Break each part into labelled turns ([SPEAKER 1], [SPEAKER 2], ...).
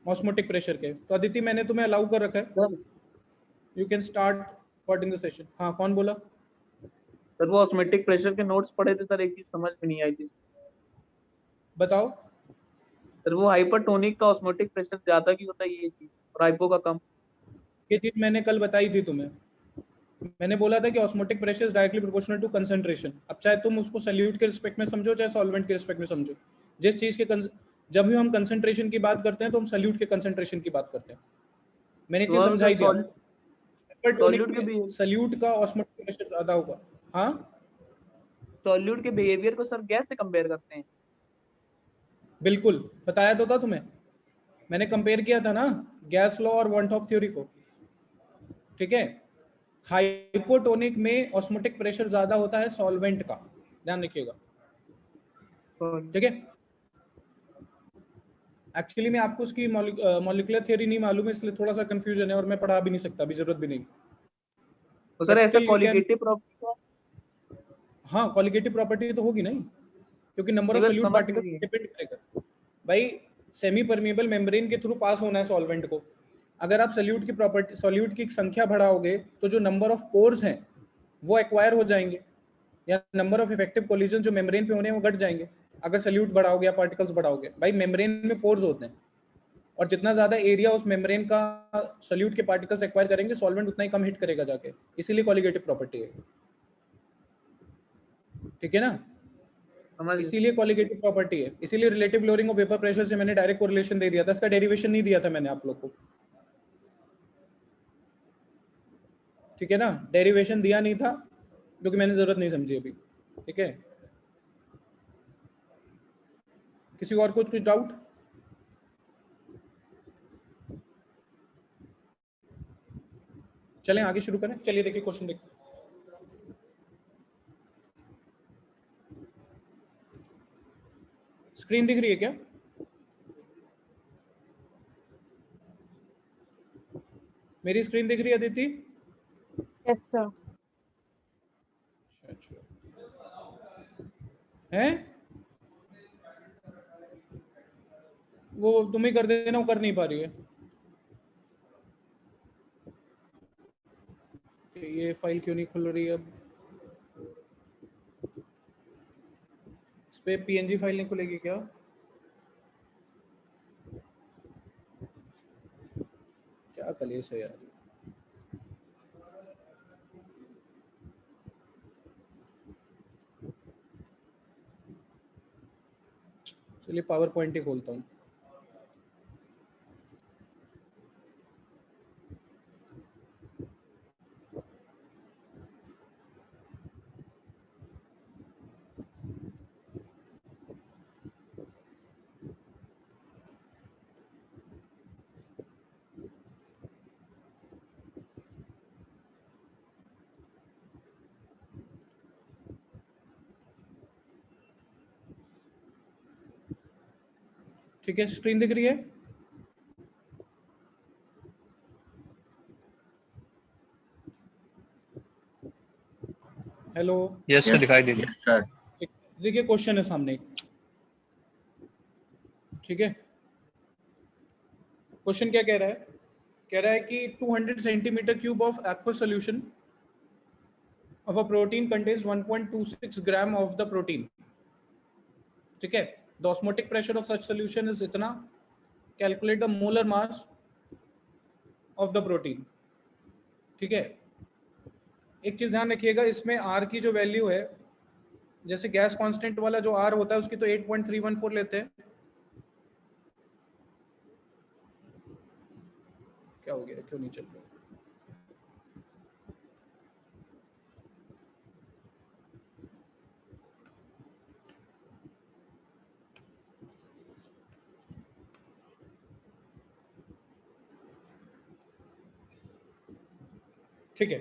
[SPEAKER 1] Osmotic pressure के। तो अदिति मैंने तुम्हें अलाउ कर रखा है,
[SPEAKER 2] sir
[SPEAKER 1] you can start recording the session. हाँ कौन बोला?
[SPEAKER 2] सर वो ऑस्मेटिक प्रेशर के नोट्स पढ़े थे सर, एक चीज समझ में नहीं आई थी
[SPEAKER 1] बताओ।
[SPEAKER 2] सर। वो हाइपरटोनिक का ऑस्मोटिक प्रेशर ज्यादा की होता है ये चीज, और हाइपो का कम।
[SPEAKER 1] ये चीज मैंने कल बताई थी तुम्हें। मैंने बोला था कि osmotic pressure is directly proportional to concentration. अब चाहे तुम उसको सल्यूट के रिस्पेक्ट में समझो चाहे सॉल्वेंट के रिस्पेक्ट में समझो, जिस चीज के जब भी हम कंसंट्रेशन की बात करते हैं तो हम सल्यूट के कंसंट्रेशन की बात करते हैं। मैंने
[SPEAKER 2] तो
[SPEAKER 1] चीज
[SPEAKER 2] वहाँ पे
[SPEAKER 1] समझाई थी
[SPEAKER 2] सर
[SPEAKER 1] आपको। हाइपरटोनिक
[SPEAKER 2] सॉल्यूट के
[SPEAKER 1] में
[SPEAKER 2] भी
[SPEAKER 1] सल्यूट का ऑस्मोटिक प्रेशर ज्यादा होगा। हाँ
[SPEAKER 2] सॉल्यूट के बिहेवियर को सर गैस से कंपेयर करते हैं।
[SPEAKER 1] बिल्कुल, बताया तो था तुम्हें, मैंने कंपेयर किया था ना गैस लॉ और वॉन्ट ऑफ थ्योरी को। ठीक है, हाइपोटोनिक में ऑस्मोटिक प्रेशर ज्यादा होता है सॉल्वेंट का, ध्यान रखिएगा। ठीक है, एक्चुअली में आपको उसकी मॉलिक्यूलर थ्योरी नहीं मालूम है, इसलिए थोड़ा सा कंफ्यूजन है और मैं पढ़ा भी नहीं सकता, अभी जरूरत भी नहीं।
[SPEAKER 2] तो सर
[SPEAKER 1] बट
[SPEAKER 2] ऐसा
[SPEAKER 1] still you can,
[SPEAKER 2] qualitative property
[SPEAKER 1] हाँ कॉलिगेटिव प्रॉपर्टी तो होगी नहीं, क्योंकि नंबर ऑफ
[SPEAKER 2] का
[SPEAKER 1] सोल्यूट
[SPEAKER 2] समझ
[SPEAKER 1] पार्टिकल
[SPEAKER 2] नहीं है।
[SPEAKER 1] डिपेंड करेगा। भाई सेमी परमिएबल मेम्ब्रेन के थ्रू पास होना है सॉल्वेंट को। अगर आप सॉल्यूट की प्रॉपर्टी, सॉल्यूट की संख्या बढ़ाओगे तो जो नंबर ऑफ पोर्स हैं वो एक्वायर हो जाएंगे, या नंबर ऑफ इफेक्टिव कोलिजन जो मेम्ब्रेन पे होने हैं वो घट जाएंगे अगर सॉल्यूट बढ़ाओगे या पार्टिकल्स बढ़ाओगे। भाई मेम्ब्रेन में पोर्स होते हैं, और जितना ज्यादा एरिया उस मेम्ब्रेन का सॉल्यूट के पार्टिकल्स एक्वायर करेंगे, सॉल्वेंट उतना ही कम हिट करेगा जाके, इसीलिए कॉलिगेटिव प्रॉपर्टी है। ठीक है ना,
[SPEAKER 2] समझ गए।
[SPEAKER 1] इसीलिए कॉलिगेटिव प्रॉपर्टी है, इसीलिए relative lowering of vapour pressure से मैंने डायरेक्ट कोरिलेशन दे दिया था, इसका डेरिवेशन नहीं दिया था मैंने आप लोग को। ठीक है ना, डेरिवेशन दिया नहीं था क्योंकि मैंने जरूरत नहीं समझी अभी। ठीक है, किसी और को कुछ डाउट? चलें आगे शुरू करें, चलिए देखिए क्वेश्चन देखते हैं। स्क्रीन दिख रही है क्या? मेरी स्क्रीन दिख रही है अदिति?
[SPEAKER 3] Yes sir.
[SPEAKER 1] अच्छा हैं, वो तुम ही कर देना, वो कर नहीं पा रही है। ये फाइल क्यों नहीं खुल रही है अब? इस पे पीएनजी फाइल नहीं खुलेगी क्या? क्या कलेश है यार। चलिए पावर पॉइंट ही खोलता हूँ। ठीक है, स्क्रीन दिख रही है? हेलो?
[SPEAKER 4] यस सर, दिखाई दे रही है।
[SPEAKER 1] देखिए क्वेश्चन है सामने, ठीक है। क्वेश्चन क्या कह रहा है? कह रहा है कि 200 centimetre cube of aqueous solution of a protein contains 1.26 gram of the protein. ठीक है, the osmotic pressure of such solution is इतना, calculate the molar mass of the protein. ठीक है, एक चीज ध्यान रखिएगा, इसमें R की जो वैल्यू है, जैसे गैस कांस्टेंट वाला जो R होता है उसकी तो 8.314 लेते हैं। क्या हो गया, क्यों नहीं चल रहा? ठीक है,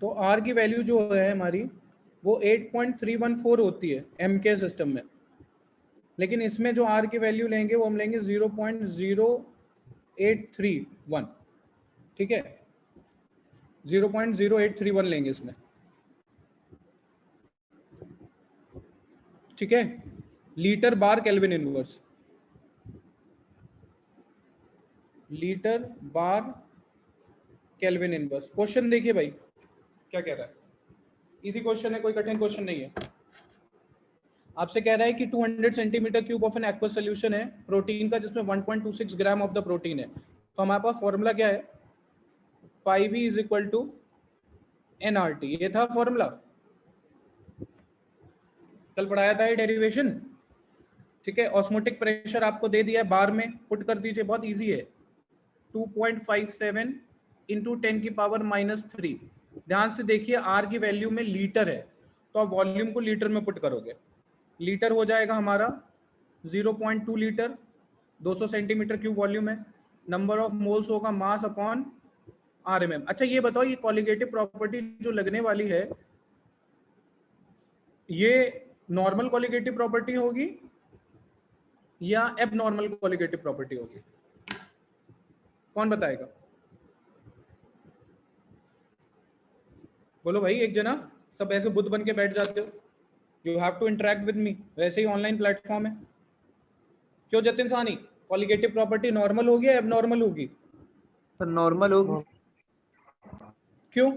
[SPEAKER 1] तो R की वैल्यू जो है हमारी वो 8.314 होती है एम के सिस्टम में, लेकिन इसमें जो R की वैल्यू लेंगे वो हम लेंगे 0.0831। ठीक है, 0.0831 लेंगे इसमें। ठीक है, लीटर बार केल्विन इनवर्स। लीटर बार केल्विन इनवर्स। क्वेश्चन देखिए भाई क्या कह रहा है, इजी क्वेश्चन है, कोई कठिन क्वेश्चन नहीं है। आपसे कह रहा है कि 200 centimetre cube of an aqueous solution है प्रोटीन का, जिसमें 1.26 ग्राम ऑफ द प्रोटीन है। तो हमारे पास फॉर्मूला क्या है, P V is equal to NRT, ये था फॉर्मूला, कल पढ़ाया था ये डेरिवेशन। ठीक है, ऑस्मोटिक प्रेशर आपको दे दिया है, बार में पुट कर दीजिए, बहुत इजी है, 2.57 इंटू 10⁻⁻3। ध्यान से देखिए आर की वैल्यू में लीटर है, तो आप वॉल्यूम को लीटर में पुट करोगे, लीटर हो जाएगा हमारा 0.2 लीटर, 200 सेंटीमीटर क्यूब वॉल्यूम है। नंबर ऑफ मोल्स होगा मास अपॉन RMM। अच्छा ये बताओ, ये कॉलिगेटिव प्रॉपर्टी जो लगने वाली है, ये नॉर्मल कॉलिगेटिव प्रॉपर्टी होगी या एबनॉर्मल कॉलिगेटिव प्रॉपर्टी होगी, कौन बताएगा? बोलो भाई एक जना, सब ऐसे बुद्ध बन के बैठ जाते हो, you have to interact with me, वैसे ही ऑनलाइन प्लेटफॉर्म है। क्यों जतिन सानी, कॉलिगेटिव प्रॉपर्टी नॉर्मल होगी या एबनॉर्मल होगी?
[SPEAKER 2] सर नॉर्मल होगी,
[SPEAKER 1] क्यों?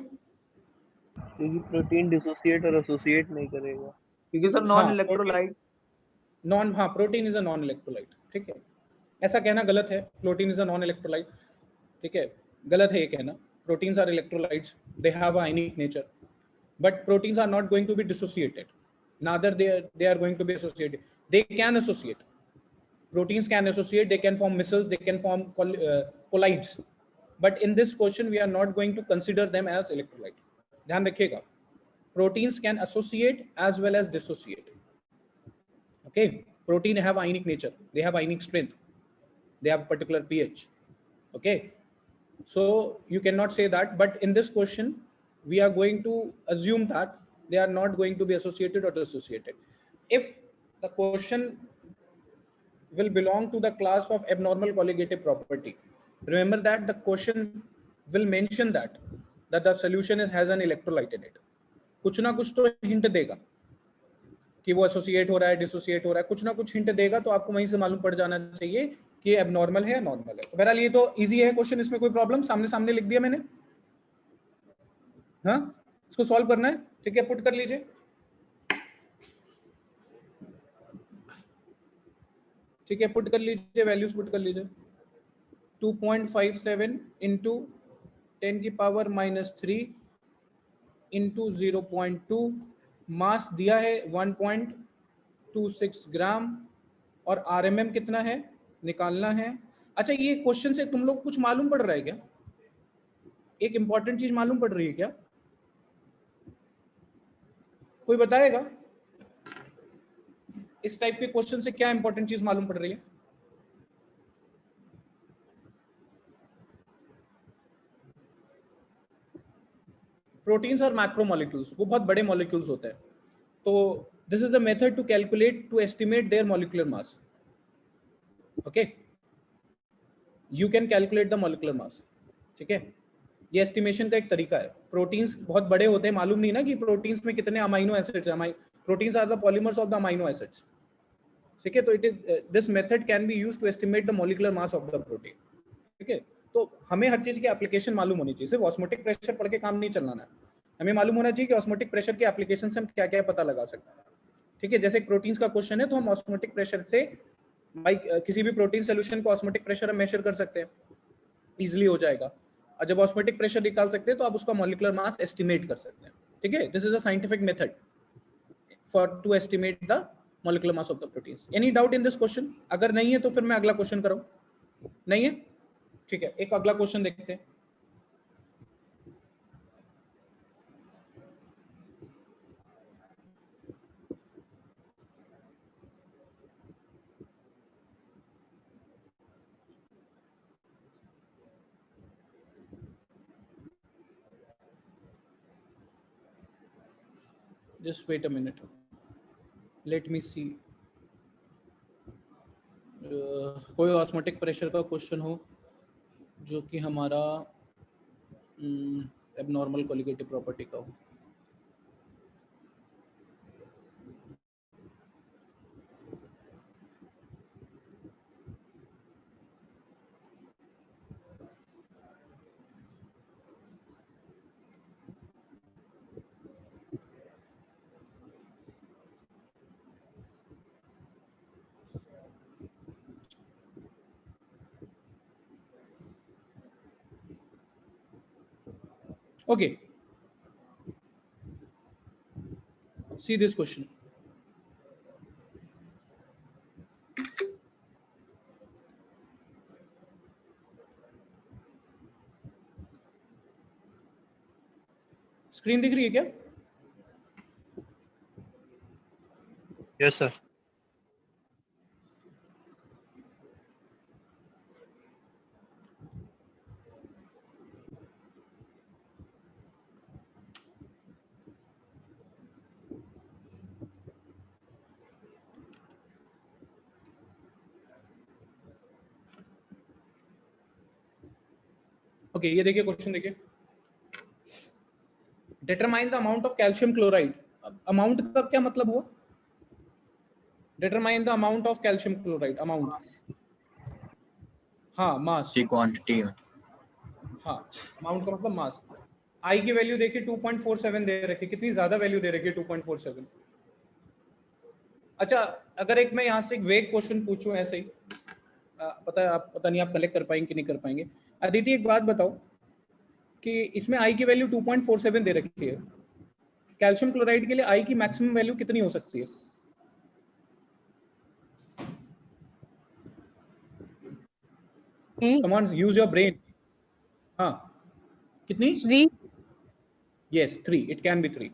[SPEAKER 4] क्योंकि प्रोटीन डिसोसिएट और एसोसिएट नहीं करेगा।
[SPEAKER 2] क्योंकि सर नॉन इलेक्ट्रोलाइट,
[SPEAKER 1] हाँ protein is a non electrolyte. ठीक है, ऐसा कहना गलत है, protein is a non electrolyte. ठीक है, गलत है ये कहना, proteins are electrolytes, they have a ionic nature, but proteins are not going to be dissociated, neither they are going to be associated, they can associate, proteins can associate, they can form micelles, they can form colloids, but in this question we are not going to consider them as electrolyte। ध्यान रखिएगा, proteins can associate as well as dissociate। okay, protein have ionic nature, they have ionic strength, they have particular pH। okay, so you cannot say that, but in this question we are going to assume that they are not going to be associated or dissociated. If the question will belong to the class of abnormal colligative property, remember that the question will mention that the solution has an electrolyte in it, कुछ ना कुछ तो hint देगा कि वो associate हो रहा है, डिसोसिएट हो रहा है, कुछ ना कुछ हिंट देगा, तो आपको वहीं से मालूम पड़ जाना चाहिए कि ये एबनॉर्मल है या नॉर्मल है। तो बहरहाल ये तो इजी है क्वेश्चन, इसमें कोई प्रॉब्लम, सामने सामने लिख दिया मैंने। हाँ, इसको सॉल्व करना है, ठीक है, पुट कर लीजिए। ठीक है, पुट कर लीजिए, वैल्यूज पुट कर लीजिए। 2.57 इंटू 10⁻³ इंटू 0.2, मास दिया है 1.26 ग्राम, और RMM कितना है निकालना है। अच्छा ये क्वेश्चन से तुम लोग कुछ मालूम पड़ रहा है क्या, एक इंपॉर्टेंट चीज मालूम पड़ रही है क्या, कोई बताएगा? इस टाइप के क्वेश्चन से क्या इंपॉर्टेंट चीज मालूम पड़ रही है? प्रोटीन्स और मैक्रोमोलिक्यूल्स, वो बहुत बड़े मॉलिक्यूल्स होते हैं, तो this is the method to calculate, to estimate their molecular mass. Okay, you can calculate the molecular mass. ठीक है, ये एस्टिमेशन का एक तरीका है। प्रोटीन्स बहुत बड़े होते हैं, मालूम नहीं ना कि प्रोटीन्स में कितने अमाइनो एसिड्स हैं, proteins are the polymers of the amino acids. ठीक है, तो it is this method can be used to estimate the molecular mass of the protein. ठीक है, तो हमें हर चीज की एप्लीकेशन मालूम होनी चाहिए, सिर्फ ऑस्मोटिक प्रेशर पढ़ के काम नहीं चलाना है, हमें मालूम होना चाहिए कि ऑस्मोटिक प्रेशर के एप्लीकेशन से हम क्या क्या पता लगा सकते हैं। ठीक है, जैसे प्रोटीन्स का क्वेश्चन है, तो हम ऑस्मोटिक प्रेशर से भाई किसी भी प्रोटीन सोल्यूशन को ऑस्मोटिक प्रेशर हम मेजर कर सकते हैं, इजीली हो जाएगा। और जब ऑस्मोटिक प्रेशर निकाल सकते हैं तो आप उसका मॉलिक्यूलर मास एस्टिमेट कर सकते हैं। ठीक है, this is a scientific method for to estimate the molecular mass of the proteins. Any doubt in this question? अगर नहीं है तो फिर मैं अगला क्वेश्चन कराऊं, नहीं है? ठीक है, एक अगला क्वेश्चन देखते हैं। Just wait a minute. Let me see. कोई ऑस्मोटिक प्रेशर का क्वेश्चन हो जो कि हमारा एबनॉर्मल कॉलिगेटिव प्रॉपर्टी का हो। Okay, see this question. Screen दिख रही है क्या?
[SPEAKER 4] Yes sir.
[SPEAKER 1] ओके, ये देखिए क्वेश्चन देखिए, determine the amount of calcium chloride. Amount का क्या मतलब हुआ? Determine the amount of calcium chloride, amount, हाँ मास,
[SPEAKER 5] की क्वांटिटी में।
[SPEAKER 1] हाँ अमाउंट का मतलब मास। आई की वैल्यू देखिए 2.47 दे रखी, कितनी ज्यादा वैल्यू दे रखी है 2.47। अच्छा, अगर एक मैं यहाँ से एक वेग क्वेश्चन पूछूं ऐसे ही, पता नहीं आप कलेक्ट कर पाएंगे कि नहीं कर पाएंगे। अदिति एक बात बताओ कि इसमें आई की वैल्यू 2.47 दे रखी है, कैल्शियम क्लोराइड के लिए आई की मैक्सिमम वैल्यू कितनी हो सकती है? Come on, use your brain. हाँ, कितनी?
[SPEAKER 3] 3.
[SPEAKER 1] Yes 3, it can be 3,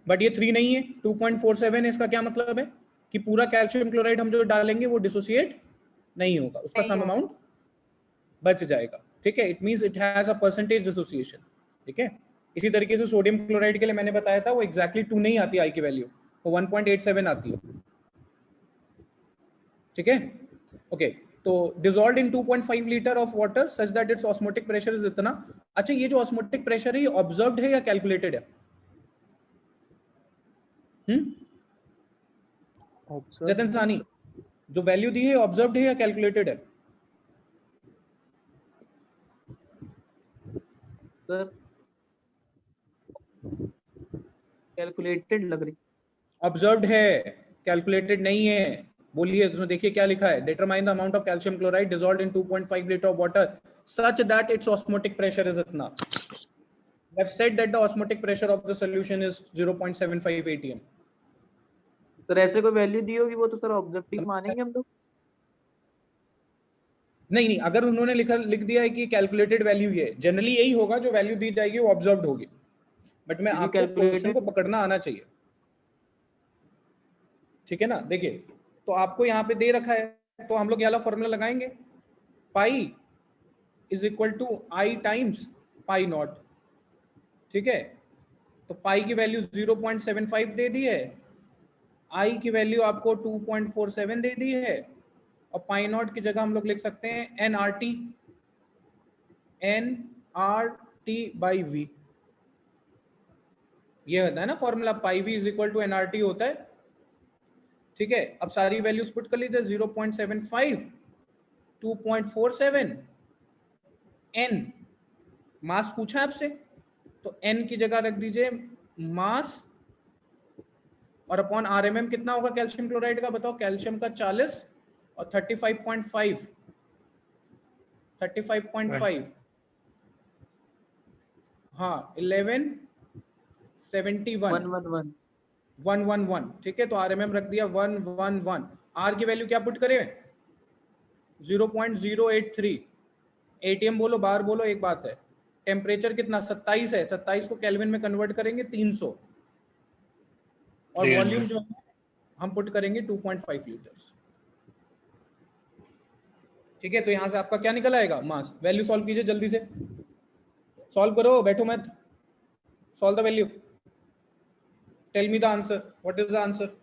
[SPEAKER 1] but ये 3 नहीं है, 2.47 है। इसका क्या मतलब है कि पूरा कैल्शियम क्लोराइड हम जो डालेंगे वो डिसोसिएट नहीं होगा, उसका
[SPEAKER 3] नहीं
[SPEAKER 1] सम
[SPEAKER 3] होगा।
[SPEAKER 1] अमाउंट बच जाएगा। ठीक है, it means it has a percentage dissociation. ठीक है, इसी तरीके से सोडियम क्लोराइड के लिए मैंने बताया था, वो एग्जैक्टली 2 नहीं आती आई की वैल्यू, वो 1.87 आती है। ठीक है, ओके, तो dissolved in 2.5 litre of water such that it's osmotic pressure is इतना। अच्छा, ये जो ऑस्मोटिक प्रेशर है ये ऑब्जर्व्ड है या कैलकुलेटेड है? जतन सानी, जो वैल्यू दी है ऑब्जर्व्ड है या कैलकुलेटेड है?
[SPEAKER 2] सर कैलकुलेटेड लग रही।
[SPEAKER 1] ऑब्जर्व्ड है, कैलकुलेटेड नहीं है। बोलिए, तो देखिए क्या लिखा है, determine the amount of calcium chloride dissolved in 2.5 litre of water such that it's osmotic pressure is इतना। I have said that the osmotic pressure of the solution is 0.75 atm.
[SPEAKER 2] Sir ऐसे कोई वैल्यू दी होगी वो तो sir objective मानेंगे हम लोग।
[SPEAKER 1] नहीं नहीं, अगर उन्होंने लिख दिया है कि कैलकुलेटेड वैल्यू ये, जनरली यही होगा, जो वैल्यू दी जाएगी वो ऑब्जर्व्ड होगी, बट मैं
[SPEAKER 2] क्योंकि
[SPEAKER 1] आपको क्वेश्चन को
[SPEAKER 2] कैलकुलेटेड
[SPEAKER 1] पकड़ना आना चाहिए। ठीक है ना, देखिए, तो आपको यहाँ पे दे रखा है, तो हम लोग ये वाला फॉर्मूला लगाएंगे, pi is equal to I times pi naught. ठीक है, तो पाई की वैल्यू 0.75 दे दी है, आई की वैल्यू आपको 2.47 दे दी है, और पाई नॉट की जगह हम लोग लिख सकते हैं N R T, by V. ये होता है ना formula, pi V is equal to N R T होता है। ठीक है, अब सारी वैल्यूज पुट कर लीजिए, 0.75, 2.47, एन, मास पूछा आपसे, तो एन की जगह रख दीजिए मास, और अपॉन आरएमएम कितना होगा कैल्शियम क्लोराइड का, बताओ, कैल्शियम का 40 और 35.5, 35.5, हाँ 1171,
[SPEAKER 2] 111
[SPEAKER 1] 111। ठीक है, तो आरएमएम रख दिया 111। आर की वैल्यू क्या पुट करें? 0.083। एटीएम बोलो, बार बोलो, एक बात है। टेम्परेचर कितना? 27 है, 27 को केल्विन में कन्वर्ट करेंगे 300, और
[SPEAKER 4] 300।
[SPEAKER 1] वॉल्यूम जो है हम पुट करेंगे 2.5 लीटर्स। ठीक है, तो यहां से आपका क्या निकल आएगा? मास। वैल्यू सॉल्व कीजिए, जल्दी से सॉल्व करो, बैठो मत, solve the value, tell me the answer, what is the answer?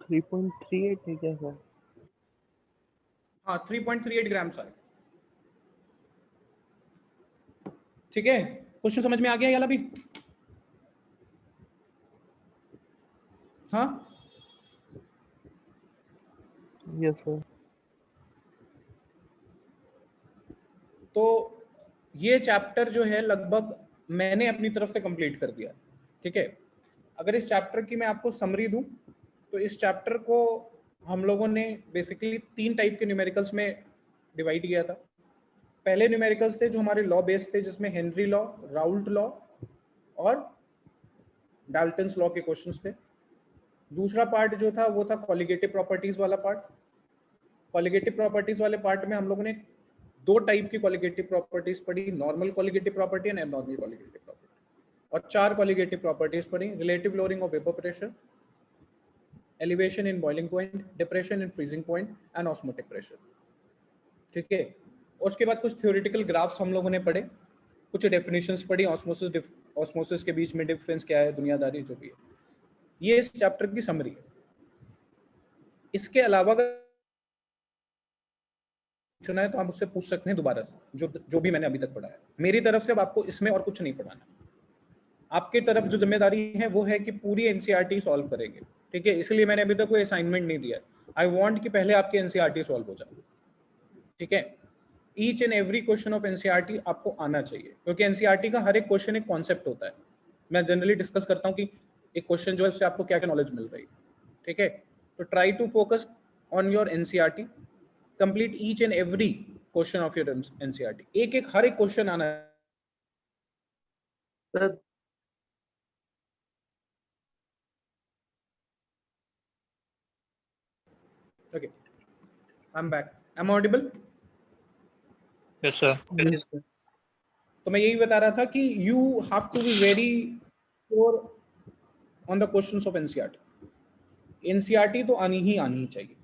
[SPEAKER 4] Three point three eight है क्या सर?
[SPEAKER 1] हाँ 3.38 ग्राम्स आए। ठीक है, क्वेश्चन समझ में आ गया ये वाला भी? हाँ
[SPEAKER 4] यस सर।
[SPEAKER 1] तो ये चैप्टर जो है लगभग मैंने अपनी तरफ से कंप्लीट कर दिया। ठीक है, अगर इस चैप्टर की मैं आपको समरी दूं तो इस चैप्टर को हम लोगों ने बेसिकली 3 टाइप के न्यूमेरिकल्स में डिवाइड किया था। पहले न्यूमेरिकल्स थे जो हमारे लॉ बेस्ड थे, जिसमें हेनरी लॉ, राउल्ट लॉ और डाल्टन्स लॉ के क्वेश्चंस थे। दूसरा पार्ट जो था वो था कॉलिगेटिव प्रॉपर्टीज वाला पार्ट। कॉलिगेटिव प्रॉपर्टीज वाले पार्ट में हम लोगों ने 2 टाइप की कॉलिगेटिव प्रॉपर्टीज पढ़ी, normal colligative property and abnormal colligative property, और 4 कॉलिगेटिव प्रॉपर्टीज पढ़ी, relative lowering of vapour pressure, elevation in boiling point, depression in freezing point and osmotic pressure. ठीक है, उसके बाद कुछ थ्योरेटिकल ग्राफ्स हम लोगों ने पढ़े, कुछ डेफिनेशंस पढ़ी, ऑस्मोसिस के बीच में डिफरेंस क्या है, दुनियादारी जो भी है। ये इस चैप्टर की समरी है। इसके अलावा अगर पूछना है तो आप मुझसे पूछ सकते हैं दोबारा से, जो भी मैंने अभी तक पढ़ाया। मेरी तरफ से अब आपको इसमें और कुछ नहीं पढ़ाना। आपकी तरफ जो जिम्मेदारी है वो है कि पूरी एनसीईआरटी सॉल्व करेंगे। ठीक है, इसलिए मैंने अभी तक कोई असाइनमेंट नहीं दिया। आई वांट कि पहले आपकी एनसीईआरटी सॉल्व हो जाए। ठीक है, each and every question of NCERT आपको आना चाहिए, क्योंकि एनसीईआरटी का हर एक क्वेश्चन एक कॉन्सेप्ट होता है। मैं जनरली डिस्कस करता हूँ कि एक क्वेश्चन जो है उससे आपको क्या क्या नॉलेज मिल रही है। ठीक है, तो try to focus on your NCERT, complete each and every question of your NCERT. एक एक हर एक क्वेश्चन आना है।
[SPEAKER 2] Sir
[SPEAKER 1] okay, I am back, I am audible?
[SPEAKER 5] Yes sir.
[SPEAKER 2] yes, sir.
[SPEAKER 1] तो मैं यही बता रहा था कि you have to be very sure on the questions of NCERT. NCERT तो आनी ही चाहिए,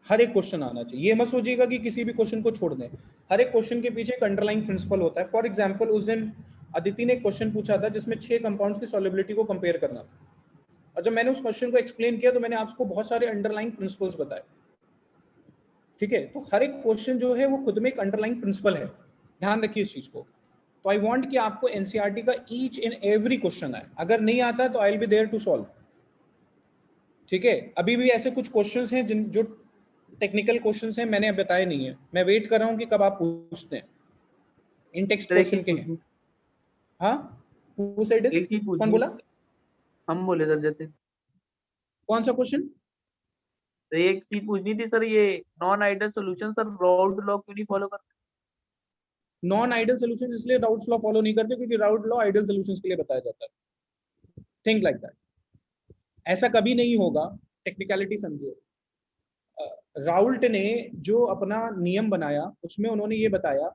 [SPEAKER 1] हर एक क्वेश्चन आना चाहिए। ये मत सोचिएगा कि किसी भी क्वेश्चन को छोड़ दें, हर एक क्वेश्चन के पीछे एक अंडरलाइंग प्रिंसिपल होता है। फॉर एग्जांपल, उस दिन अदिति ने एक क्वेश्चन पूछा था जिसमें 6 कंपाउंड्स की सॉल्युबिलिटी को कंपेयर करना था, और जब मैंने उस क्वेश्चन को एक्सप्लेन किया तो मैंने आपको बहुत सारे अंडरलाइंग प्रिंसिपल्स बताए। ठीक है, तो हर एक क्वेश्चन जो है वो खुद में एक अंडरलाइंग प्रिंसिपल है, ध्यान रखिए इस चीज को। तो आई वांट कि आपको एनसीईआरटी का ईच एंड एवरी क्वेश्चन आए। अगर नहीं आता तो I will be there to solve. ठीक है, अभी भी ऐसे कुछ क्वेश्चंस हैं जिन जो टेक्निकल क्वेश्चंस हैं, मैंने बताए नहीं है। मैं वेट कर रहा हूं कि कब आप पूछते हैं। इन टेक्स्ट
[SPEAKER 2] सर एक ही
[SPEAKER 1] क्वेश्चन के हैं।
[SPEAKER 2] पूछनी
[SPEAKER 1] हाँ, हु सेड दिस?
[SPEAKER 2] एक ही
[SPEAKER 1] कौन
[SPEAKER 2] पूछनी
[SPEAKER 1] बोला?
[SPEAKER 2] हम बोले सर जैसे।
[SPEAKER 1] कौन सा क्वेश्चन?
[SPEAKER 2] तो एक चीज पूछनी थी सर, ये non ideal solution sir Raoult law क्यों नहीं फॉलो करते?
[SPEAKER 1] नॉन आइडियल सॉल्यूशन इसलिए राउल्ट्स लॉ फॉलो नहीं करते क्योंकि राउल्ट लॉ आइडियल सॉल्यूशंस के लिए बताया जाता है। Think like that. ऐसा कभी नहीं होगा, टेक्निकलिटी समझिए। राउल्ट ने जो अपना नियम बनाया उसमें उन्होंने ये बताया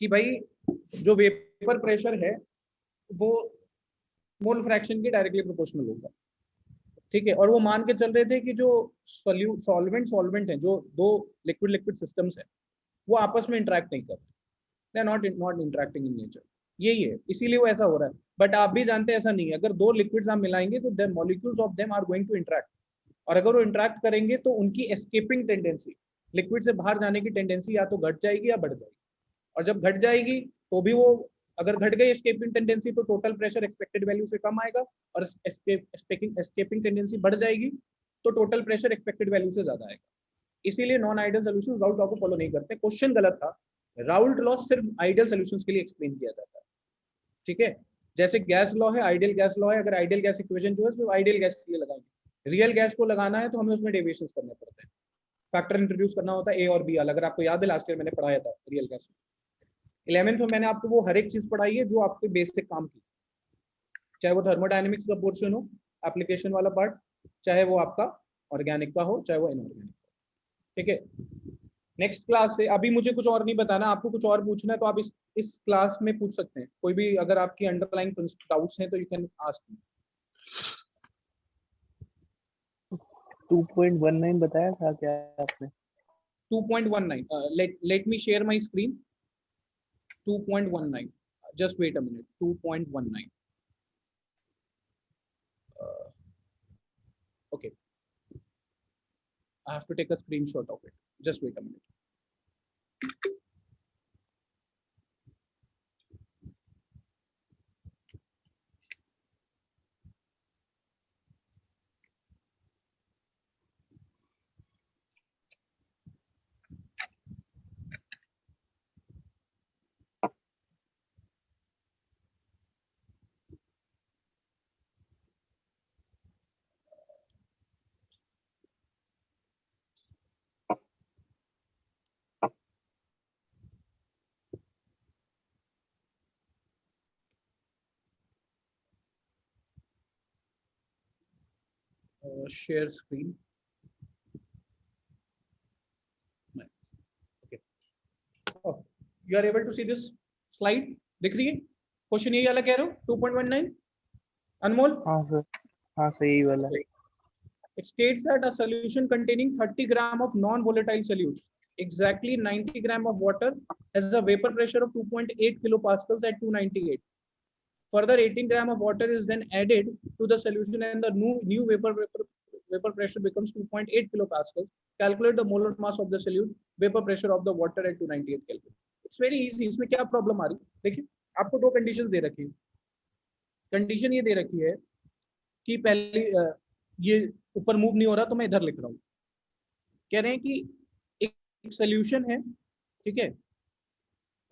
[SPEAKER 1] कि भाई जो वेपर प्रेशर है वो मोल फ्रैक्शन के डायरेक्टली प्रोपोर्शनल होगा। ठीक है, और वो मान के चल रहे थे कि जो सॉल्वेंट हैं, जो दो लिक्विड लिक्विड सिस्टम्स हैं, वो आपस में इंटरेक्ट नहीं करते, they are not interacting in nature. यही है, इसीलिए वो ऐसा हो रहा है। बट आप भी जानते हैं ऐसा नहीं है। अगर दो लिक्विड्स आप मिलाएंगे तो the molecules of them are going to interact, और अगर वो इंटरेक्ट करेंगे तो उनकी एस्केपिंग टेंडेंसी, लिक्विड से बाहर जाने की टेंडेंसी या तो घट जाएगी या बढ़ जाएगी। और जब घट जाएगी तो भी वो, अगर घट गई एस्केपिंग टेंडेंसी तो टोटल प्रेशर एक्सपेक्टेड वैल्यू से कम आएगा, और एस्केपिंग टेंडेंसी बढ़ जाएगी तो टोटल प्रेशर एक्सपेक्टेड वैल्यू से ज्यादा आएगा। इसीलिए non ideal solution Raoult law को फॉलो नहीं करते। क्वेश्चन गलत था। राउल्ट लॉ सिर्फ आइडियल सॉल्यूशंस के लिए एक्सप्लेन किया जाता है। ठीक है, जैसे गैस लॉ है, आइडियल गैस लॉ है। अगर आइडियल गैस इक्वेशन जो है सिर्फ आइडियल गैस के लिए लगाएंगे, रियल गैस को लगाना है तो हमें उसमें डेविएशंस करने पड़ते हैं, फैक्टर इंट्रोड्यूस करना होता है ए और बी वाला। अगर आपको याद है लास्ट ईयर मैंने पढ़ाया था रियल गैस में। 11th में मैंने आपको वो हर एक चीज पढ़ाई है जो आपके बेसिक काम की, चाहे वो थर्मोडायनेमिक्स का पोर्शन हो, एप्लीकेशन वाला पार्ट, चाहे वो आपका ऑर्गेनिक का हो, चाहे वो इनऑर्गेनिक का। ठीक है, नेक्स्ट क्लास से अभी मुझे कुछ और नहीं बताना। आपको कुछ और पूछना है तो आप इस क्लास में पूछ सकते हैं। कोई भी अगर आपकी अंडरलाइंग डाउट्स हैं तो यू कैन आस्क मी।
[SPEAKER 4] 2.19 बताया था क्या आपने?
[SPEAKER 1] 2.19, let me share my screen. 2.19, just wait a minute. 2.19, okay, I have to take a screenshot of it. Just wait a minute. Share screen. Okay. Oh, you are able to see this slide? दिख रही है? Question यही वाला कह रहे हो 2.19 अनमोल?
[SPEAKER 4] हाँ sir, हाँ सही वाला।
[SPEAKER 1] It states that a solution containing 30 gram of non-volatile solute, exactly 90 gram of water, has a vapor pressure of 2.8 kilopascals at 298. Further, 18 gram of water is then added to the solution, and the new vapor pressure becomes 2.8 kilopascals. Calculate the molar mass of the solute, vapor pressure of the water at 298 Kelvin. It's very easy. इसमें क्या problem आ रही है? देखिए, आपको दो conditions दे रखी है। Condition ये दे रखी है कि पहली ये ऊपर मूव नहीं हो रहा, तो मैं इधर लिख रहा हूँ। कह रहे हैं कि एक सोल्यूशन है, ठीक है,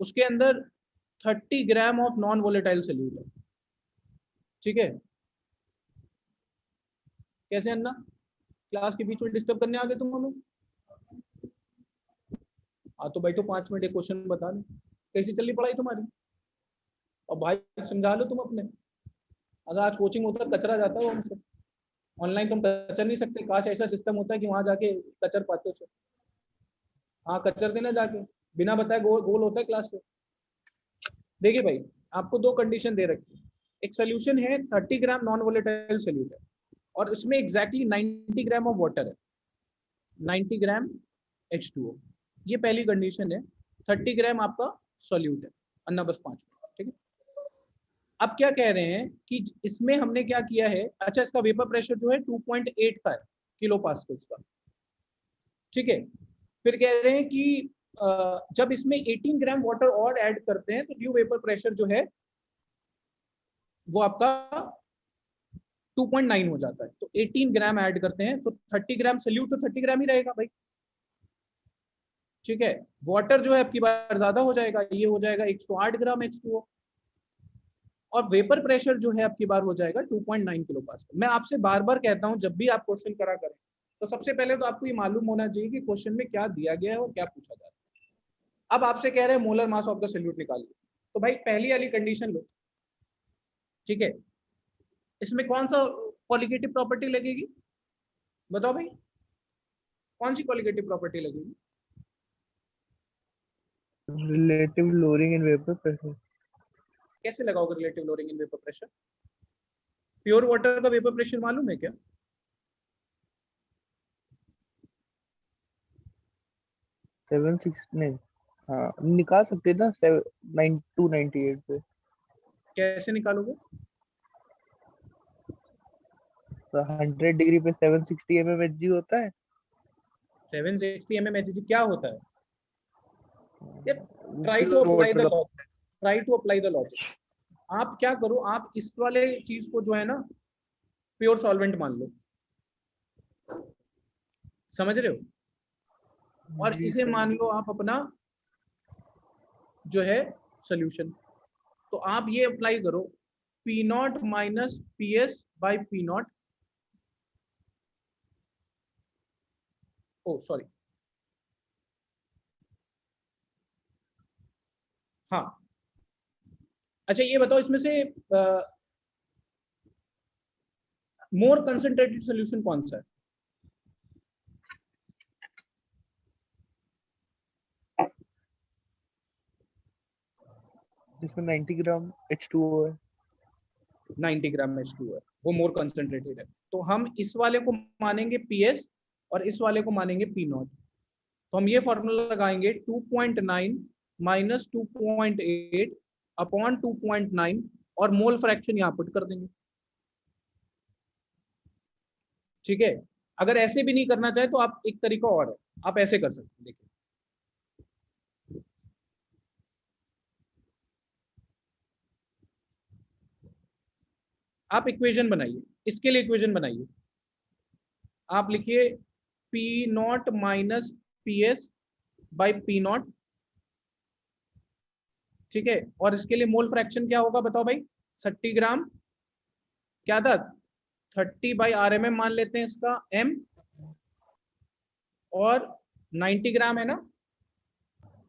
[SPEAKER 1] उसके अंदर 30 gram of non volatile solute है, ठीक है। कैसे अन्ना, क्लास के बीच में डिस्टर्ब करने आ गए तुम हमें? हाँ तो बैठो 5 मिनट एक क्वेश्चन बता दो, कैसी चल रही पढ़ाई तुम्हारी? और भाई समझा लो तुम अपने। अगर आज कोचिंग होता कचरा जाता है हमसे, ऑनलाइन तुम कचर नहीं सकते। काश ऐसा सिस्टम होता है कि वहां जाके कचर पाते हो। हाँ कचर देना जाके, बिना बताए गोल होता है क्लास से। देखिए भाई, आपको दो कंडीशन दे रखी है। एक सोल्यूशन है 30 ग्राम नॉन वोलेटाइल सोल्यूट है, और इसमें एग्जैक्टली 90 ग्राम ऑफ वाटर है, 90 ग्राम H2O। ये पहली कंडीशन है। 30 ग्राम आपका सोल्यूट है। अन्ना बस 5 मिनट, ठीक है। अब क्या कह रहे हैं कि इसमें हमने क्या किया है, अच्छा इसका वेपर प्रेशर जो है 2.8 का है, किलो पास्कल्स का, ठीक है। फिर कह रहे हैं कि जब इसमें 18 ग्राम वाटर और ऐड करते हैं तो ड्यू वेपर प्रेशर जो है वो आपका 2.9 हो जाता है। तो 18 ग्राम ऐड करते हैं तो 30 ग्राम सोल्यूट तो 30 ग्राम ही रहेगा भाई, ठीक है। वाटर जो है आपकी बार ज्यादा हो जाएगा, ये हो जाएगा 108 ग्राम H2O, और वेपर प्रेशर जो है आपकी बार हो जाएगा 2.9 किलो पास्कल। मैं आपसे बार बार कहता हूं, जब भी आप क्वेश्चन करा करें तो सबसे पहले तो आपको ये मालूम होना चाहिए कि क्वेश्चन में क्या दिया गया है और क्या पूछा जा रहा है। अब आपसे कह रहे हैं molar mass of the solute निकालिए, तो भाई पहली वाली कंडीशन लो, ठीक है। इसमें कौन सा क्वालिटेटिव प्रॉपर्टी लगेगी, बताओ भाई, कौन सी क्वालिटेटिव प्रॉपर्टी लगेगी?
[SPEAKER 4] Relative lowering in vapour pressure.
[SPEAKER 1] कैसे लगाओगे relative lowering in vapour pressure? Pure water का वेपर प्रेशर मालूम है क्या?
[SPEAKER 4] सेवन सिक्स नहीं, हाँ निकाल सकते हैं ना 298 पे।
[SPEAKER 1] कैसे निकालोगे?
[SPEAKER 4] तो 100 डिग्री पे 760 mmHg होता है।
[SPEAKER 1] 760 mmHg क्या होता है? Try to
[SPEAKER 4] Pure
[SPEAKER 1] apply the
[SPEAKER 4] water का
[SPEAKER 1] logic, try to apply the logic. आप क्या करो, आप इस वाले चीज को जो है ना प्योर सॉल्वेंट मान लो, समझ रहे हो, और
[SPEAKER 4] जी
[SPEAKER 1] इसे
[SPEAKER 4] सर।
[SPEAKER 1] मान लो आप अपना जो है सोल्यूशन। तो आप ये अप्लाई करो, P naught minus P S by P naught, oh sorry, हाँ अच्छा ये बताओ इसमें से मोर कंसंट्रेटेड सोल्यूशन कौन सा है?
[SPEAKER 4] जिसमें 90 ग्राम H2O है।
[SPEAKER 1] 90 ग्राम H2O है, वो मोर कंसंट्रेटेड है। तो हम इस वाले को मानेंगे PS और इस वाले को मानेंगे P नॉट। तो हम ये फॉर्मूला लगाएंगे 2.9 माइनस 2.8 अपॉन 2.9 और मोल फ्रैक्शन यहाँ पुट कर देंगे, ठीक है। अगर ऐसे भी नहीं करना चाहे तो आप एक तरीका और है, आप ऐसे कर सकते हैं। देखिए आप इक्वेशन बनाइए, इसके लिए इक्वेशन बनाइए। आप लिखिए P naught minus P S by P not, ठीक है। और इसके लिए मोल फ्रैक्शन क्या होगा बताओ भाई? 30 ग्राम, क्या था 30 बाई आर एम एम मान लेते हैं इसका एम, और 90 ग्राम है ना,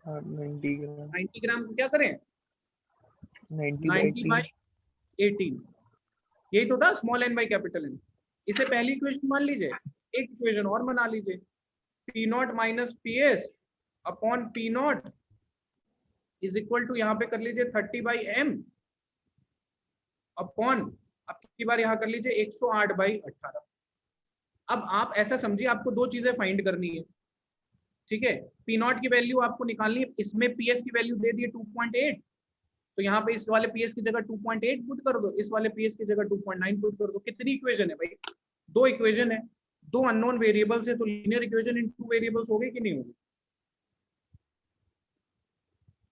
[SPEAKER 4] 90 ग्राम,
[SPEAKER 1] 90 ग्राम को क्या करें
[SPEAKER 4] 90
[SPEAKER 1] 90
[SPEAKER 4] बाई
[SPEAKER 1] बाई 18, यही तो था small N by capital N. इसे पहली इक्वेशन मान लीजिए, एक इक्वेशन और बना लीजिए, P naught minus P S upon P naught is equal to, यहाँ पे कर लीजिए 30 बाई एम अपॉन, अब की बार यहाँ कर लीजिए 108 बाई 18। अब आप ऐसा समझिए आपको दो चीजें फाइंड करनी है, ठीक है। पी नॉट की वैल्यू आपको निकालनी है, इसमें पी एस की वैल्यू दे दी 2.8, तो यहाँ पे इस वाले पीएस की जगह 2.8 पुट कर दो, इस वाले पीएस की जगह 2.9 पुट कर दो। कितनी इक्वेशन है भाई? दो इक्वेशन है, दो अननोन वेरिएबल्स है, तो linear equation in two variables होगी कि नहीं होगी?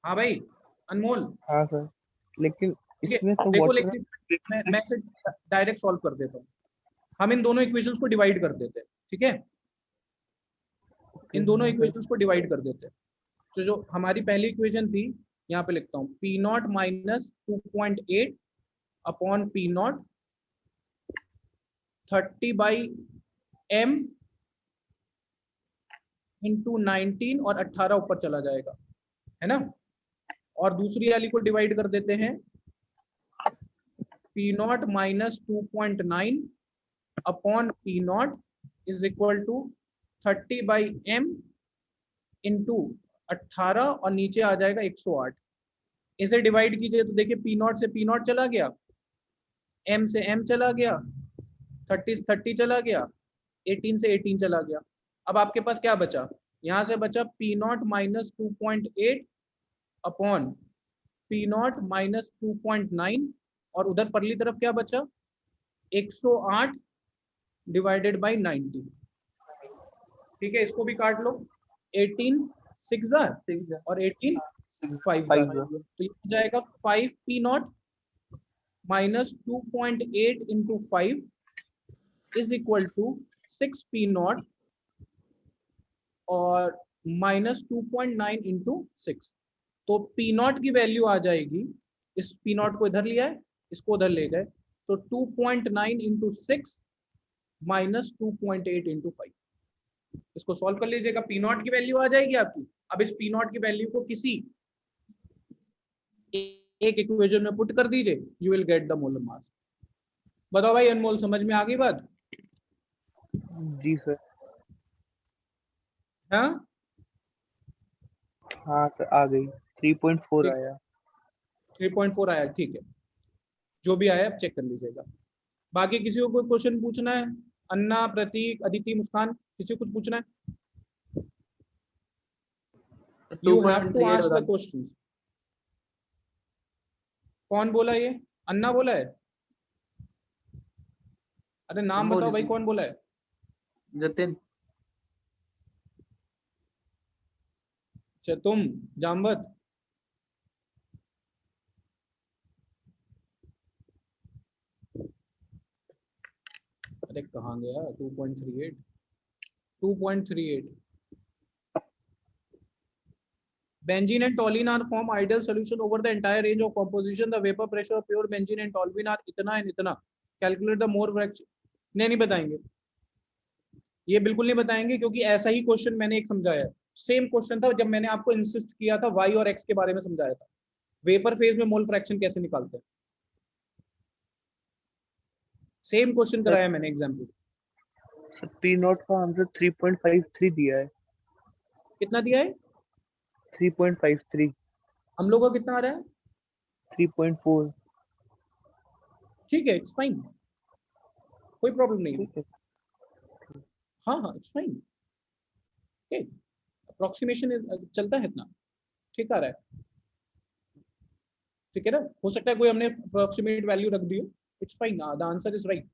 [SPEAKER 1] हाँ भाई अनमोल,
[SPEAKER 4] हाँ सर, लेकिन
[SPEAKER 1] ठीक है।
[SPEAKER 4] इसमें तो
[SPEAKER 1] देखो
[SPEAKER 4] वाटर
[SPEAKER 1] लेकिन मैं इसे डायरेक्ट सॉल्व कर देता हूँ। हम इन दोनों इक्वेशंस को डिवाइड कर देते हैं, ठीक है। इन दोनों इक्वेशंस को डिवाइड कर देते हैं। तो जो हमारी पहली इक्वेशन थी, यहाँ पे लिखता हूँ P naught minus 2.8 upon P naught 30 by M into 19, और 18 ऊपर चला जाएगा, है ना। और दूसरी वाली को डिवाइड कर देते हैं, P naught minus 2.9 upon P naught is equal to 30 by M into 18, और नीचे आ जाएगा 108। इसे डिवाइड कीजिए तो देखिए पी नॉट से पी नॉट चला गया, एम से एम चला गया, 30 से 30 चला गया, 18 से 18 चला गया। अब आपके पास क्या बचा? यहाँ से बचा P naught minus 2.8 upon P naught minus 2.9, और उधर परली तरफ क्या बचा 108 डिवाइडेड बाई 90, ठीक है। इसको भी काट लो, 18 6 और 18 5 तो ये हो जाएगा 5 P naught minus 2.8 into 5 is equal to 6 P naught और माइनस 2.9 इंटू 6। तो पी नॉट की वैल्यू आ जाएगी, इस पी नॉट को इधर लिया है, इसको उधर ले गए, तो 2.9 इंटू 6 माइनस 2.8 इंटू 5। इसको सॉल्व कर लीजिएगा, पी नॉट की वैल्यू आ जाएगी आपकी। अब इस पी नॉट की वैल्यू को किसी एक इक्वेशन में पुट कर दीजिए, you will get the molar mass. बताओ भाई अनमोल, समझ में आ गई बात?
[SPEAKER 4] जी सर।
[SPEAKER 1] हाँ
[SPEAKER 4] हाँ सर, आ गई, 3.4
[SPEAKER 1] ठीक,
[SPEAKER 4] आया।
[SPEAKER 1] 3.4 आया, ठीक है। जो भी आया आप चेक कर लीजिएगा। बाकी किसी को कोई क्वेश्चन पूछना है? अन्ना, प्रतीक, अदिति, मुस्कान, किसी को कुछ पूछना है? You have to
[SPEAKER 2] 2.38
[SPEAKER 1] ask the
[SPEAKER 2] बता।
[SPEAKER 1] क्वेश्चन। कौन बोला ये? अन्ना बोला है? अरे नाम
[SPEAKER 2] अनमोल
[SPEAKER 1] बताओ भाई,
[SPEAKER 2] जी,
[SPEAKER 1] कौन बोला है?
[SPEAKER 2] जतिन।
[SPEAKER 1] अच्छा तुम, जामवत। अरे कहाँ गया 2.38? 2.38 benzene and toluene are form ideal solution over the entire range of composition. The vapor pressure of pure benzene and toluene are इतना and इतना. Calculate the more fraction. नहीं बताएंगे, ये बिल्कुल नहीं बताएंगे, क्योंकि ऐसा ही क्वेश्चन मैंने एक समझाया, सेम क्वेश्चन था जब मैंने आपको इंसिस्ट किया था y और x के बारे में समझाया था, वेपर फेज में मोल फ्रैक्शन कैसे निकालते हैं। सेम क्वेश्चन कराया मैंने एग्जाम्पल।
[SPEAKER 4] सर पी नॉट का आंसर 3.53 दिया है।
[SPEAKER 1] कितना दिया है?
[SPEAKER 4] 3.53।
[SPEAKER 1] हम लोग का कितना आ रहा है?
[SPEAKER 4] 3.4।
[SPEAKER 1] ठीक है, इट्स फाइन, कोई प्रॉब्लम नहीं है।
[SPEAKER 4] ठीक है।
[SPEAKER 1] हाँ हाँ इट्स फाइन, ओके। अप्रोक्सीमेशन चलता है इतना, ठीक आ रहा है, ठीक है ना। हो सकता है कोई हमने अप्रोक्सीमेट वैल्यू रख दी हो, it's fine, the answer is right,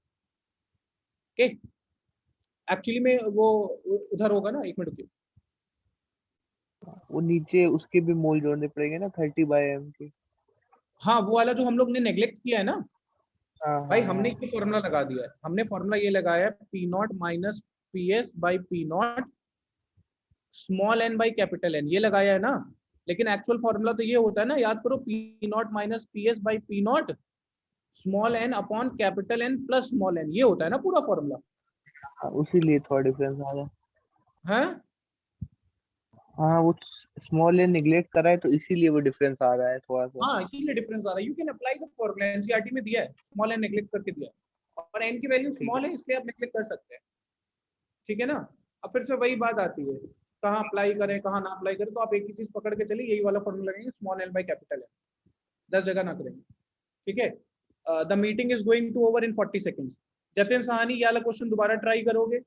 [SPEAKER 1] okay. Actually में वो उधर होगा ना, 1 मिनट रुकिए।
[SPEAKER 4] वो नीचे उसके भी मोल जोड़ने पड़ेंगे ना 30/m के।
[SPEAKER 1] हाँ, वो वाला जो हम लोग ने नेग्लेक्ट किया है ना
[SPEAKER 4] हाँ
[SPEAKER 1] भाई,
[SPEAKER 4] हाँ
[SPEAKER 1] हमने
[SPEAKER 4] हाँ
[SPEAKER 1] ये फॉर्मूला लगा दिया है। हमने फॉर्मूला ये लगाया है P0 minus PS by P0 small n by capital N, ये लगाया है ना। लेकिन एक्चुअल फॉर्मूला तो ये होता है ना, याद करो, P0 minus PS by P0 small n upon capital N plus small n, ये होता है ना पूरा फॉर्मूला
[SPEAKER 4] हाँ, उसीलिए थोड़ा डिफरेंस आ रहा है।
[SPEAKER 1] है।
[SPEAKER 4] हाँ वो स्मॉल एन निगलेक्ट करा है तो इसीलिए वो डिफरेंस आ रहा है थोड़ा सा।
[SPEAKER 1] हाँ, इसीलिए डिफरेंस आ रहा है। You can apply the formula, NCERT में दिया है, स्मॉल n नेग्लेक्ट करके दिया है, और n की वैल्यू
[SPEAKER 4] ठीक
[SPEAKER 1] स्मॉल
[SPEAKER 4] है।
[SPEAKER 1] है इसलिए आप नेग्लेक्ट कर सकते हैं। ठीक है ना। अब फिर से वही बात आती है, कहाँ अप्लाई करें कहाँ ना अप्लाई करें, तो आप एक ही चीज पकड़ के चलिए, यही वाला फॉर्मूला लगेंगे, small n by capital N, 10 जगह ना करेंगे। ठीक है। The meeting is going to over in 40 seconds. Jatin Sahani, ये वाला क्वेश्चन दोबारा ट्राई करोगे?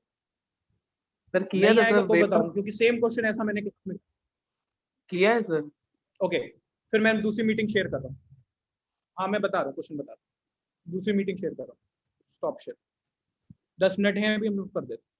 [SPEAKER 2] सर किया
[SPEAKER 1] नहीं
[SPEAKER 2] था
[SPEAKER 1] आएगा
[SPEAKER 2] सर,
[SPEAKER 1] तो
[SPEAKER 2] पेपर
[SPEAKER 1] बताऊं, क्योंकि सेम क्वेश्चन ऐसा मैंने
[SPEAKER 2] किया है सर।
[SPEAKER 1] ओके, फिर मैं दूसरी मीटिंग शेयर कर रहा हूँ। हाँ, मैं बता रहा हूँ, क्वेश्चन बता रहा हूँ, दूसरी मीटिंग शेयर कर रहा हूँ, स्टॉप शेयर। 10 मिनट हैं अभी, हम लोग कर देते हैं।